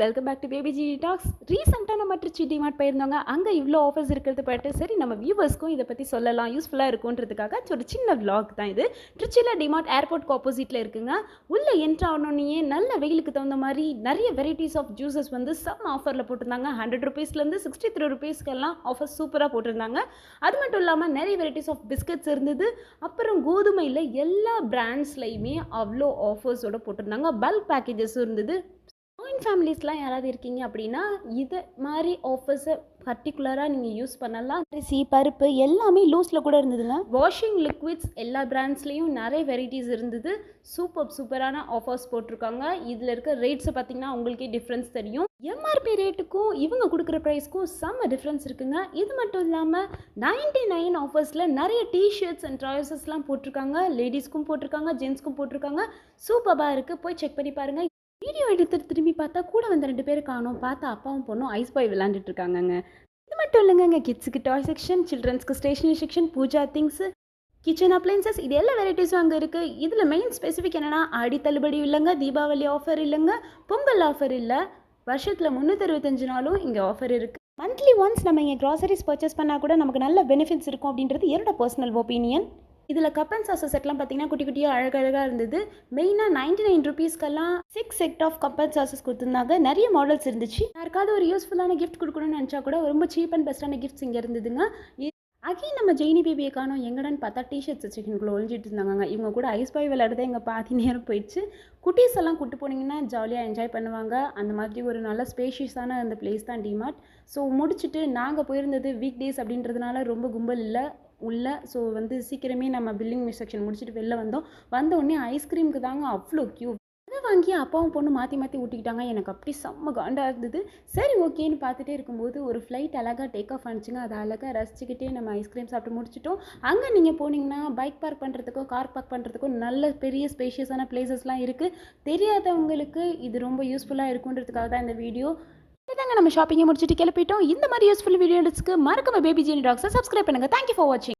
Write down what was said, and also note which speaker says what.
Speaker 1: Welcome back to Baby G Talks. ரீசெண்டாக நம்ம Trichy DMart போயிருந்தோங்க. அங்கே இவ்வளோ ஆஃபர்ஸ் இருக்கிறது போய்ட்டு சரி நம்ம வியூவர்ஸ்க்கும் இதை பற்றி சொல்லலாம், யூஸ்ஃபுல்லாக இருக்குன்றதுக்காக ஒரு சின்ன விளாக் தான் இது. ட்ரிச்சியில் டிமார்ட் ஏர்போர்ட்க்கு ஆப்போசிட்டில் இருக்குங்க. உள்ளே என்ட்ரு ஆனோடனே நல்ல வெயிலுக்கு தகுந்த மாதிரி நிறைய வெரைட்டிஸ் ஆஃப் ஜூஸஸ் வந்து சம் ஆஃபரில் போட்டிருந்தாங்க. 100 ருபீஸ்லேருந்து 63 ருபீஸ்க்கெல்லாம் ஆஃபர் சூப்பராக போட்டிருந்தாங்க. அது மட்டும் இல்லாமல் நிறைய வெரைட்டிஸ் ஆஃப் பிஸ்கட்ஸ் இருந்தது. அப்புறம் கோதுமையில் எல்லா பிராண்ட்ஸ்லையுமே அவ்வளோ ஆஃபர்ஸோடு போட்டிருந்தாங்க. பல்க் பேக்கேஜஸும் இருந்தது. ஜாயின்ட் ஃபேமிலிஸ்லாம் யாராவது இருக்கீங்க அப்படின்னா இது மாதிரி ஆஃபர்ஸை பர்டிகுலராக நீங்கள் யூஸ் பண்ணலாம். அரிசி பருப்பு எல்லாமே லூஸில் கூட இருந்ததுங்க. வாஷிங் லிக்விட்ஸ் எல்லா பிராண்ட்ஸ்லேயும் நிறைய வெரைட்டிஸ் இருந்தது. சூப்பரான ஆஃபர்ஸ் போட்டிருக்காங்க. இதில் இருக்க ரேட்ஸை பார்த்தீங்கன்னா உங்களுக்கே டிஃப்ரென்ஸ் தெரியும். எம்ஆர்பி ரேட்டுக்கும் இவங்க கொடுக்குற ப்ரைஸ்க்கும் செம்ம டிஃப்ரென்ஸ் இருக்குங்க. இது மட்டும் இல்லாமல் 99 ஆஃபர்ஸில் நிறைய டிஷர்ட்ஸ் அண்ட் ட்ராயர்ஸஸ்லாம் போட்டிருக்காங்க. லேடிஸ்க்கும் போட்டிருக்காங்க, ஜென்ஸ்க்கும் போட்டிருக்காங்க. சூப்பராக இருக்குது, போய் செக் பண்ணி பாருங்கள். வீடியோ எடுத்துட்டு திரும்பி பார்த்தா கூட வந்து 2 பேர் காணோம். பார்த்தா அப்பாவும் பொண்ணும் ஐஸ் பாய் விளாண்டுட்டு இருக்காங்கங்க. இது மட்டும் இல்லைங்க, கிட்ஸுக்கு டாய் செக்ஷன், சில்ட்ரன்ஸ்க்கு stationery section, puja things, kitchen appliances, இது எல்லா வெரைட்டிஸும் அங்கே இருக்குது. இதில் மெயின் ஸ்பெசிஃபிக் என்னென்னா ஆடி தள்ளுபடி இல்லைங்க, தீபாவளி ஆஃபர் இல்லைங்க, பொங்கல் ஆஃபர் இல்லை. வருஷத்தில் 365 நாளும் இங்கே ஆஃபர் இருக்குது. மந்த்லி ஒன்ஸ் நம்ம இங்கே க்ராசரிஸ் பர்ச்சேஸ் பண்ணால் கூட நமக்கு நல்ல பெனிஃபிட்ஸ் இருக்கும் அப்படின்றது என்னோட பர்சனல் ஒப்பீனியன். இதில் கப் அண்ட் சாசஸ் செட்லாம் பார்த்தீங்கன்னா குட்டி குட்டியாக அழகழகாக இருந்தது. மெயினாக 99 ருபீஸ்க்கெல்லாம் 6 set half cup and sauces கொடுத்துருந்தாங்க. நிறைய மாடல்ஸ் இருந்துச்சு. யாருக்காவது ஒரு யூஸ்ஃபுல்லான கிஃப்ட் கொடுக்கணும்னு நினச்சா கூட ரொம்ப சீப் அண்ட் பெஸ்ட்டான கிஃப்ட்ஸ் இங்கே இருந்ததுங்க. அகைன் நம்ம ஜெயினி பேபியை காணோம். எங்கடான்னு பார்த்தா டிஷர்ட்ஸ் செக்ஷனுக்குள்ளே ஒழிஞ்சிட்டு இருந்தாங்க. இவங்க கூட ஐஸ் பாய் விளையாடுறதே எங்கள் பாதி நேரம் போயிடுச்சு. குட்டீஸ் எல்லாம் கூட்டு போனீங்கன்னா ஜாலியாக என்ஜாய் பண்ணுவாங்க. அந்த மாதிரி ஒரு நல்ல ஸ்பேஷியஸான அந்த பிளேஸ் தான் டிமார்ட். ஸோ முடிச்சுட்டு நாங்கள் போயிருந்தது வீக் டேஸ் அப்படின்றதுனால ரொம்ப கும்பல் இல்லை உள்ள. ஸோ வந்து சீக்கிரமே நம்ம பில்லிங் செக்ஷன் முடிச்சுட்டு வெளில வந்த உடனே ஐஸ்கிரீமுக்கு தாங்க அவ்வளோ க்யூ. அதை வாங்கி அப்பாவும் பொண்ணு மாற்றி ஊட்டிக்கிட்டாங்க. எனக்கு அப்படி செம்ம காண்டாக இருந்தது. சரி ஓகேன்னு பார்த்துட்டே இருக்கும்போது ஒரு ஃப்ளைட் அழகாக டேக் ஆஃப் ஆனிச்சுங்க. அதை அழகாக ரசிச்சுக்கிட்டே நம்ம ஐஸ்கிரீம் சாப்பிட்டு முடிச்சிட்டோம். அங்கே நீங்கள் போனீங்கன்னா பைக் பார்க் பண்ணுறதுக்கோ கார் பார்க் பண்ணுறதுக்கோ நல்ல பெரிய ஸ்பேஷியஸான பிளேசஸ்லாம் இருக்குது. தெரியாதவங்களுக்கு இது ரொம்ப யூஸ்ஃபுல்லாக இருக்குன்றதுக்காக தான் இந்த வீடியோ. இதாங்க நம்ம ஷாப்பிங்கை முடிச்சுட்டு கிளப்பிட்டோம். இந்த மாதிரி யூஸ்ஃபுல் வீடியோஸ்க்கு மறக்காம பேபி ஜி டாக்ஸை சப்ஸ்கிரைப் பண்ணுங்கள். தேங்க்யூ ஃபார் வாட்சிங்.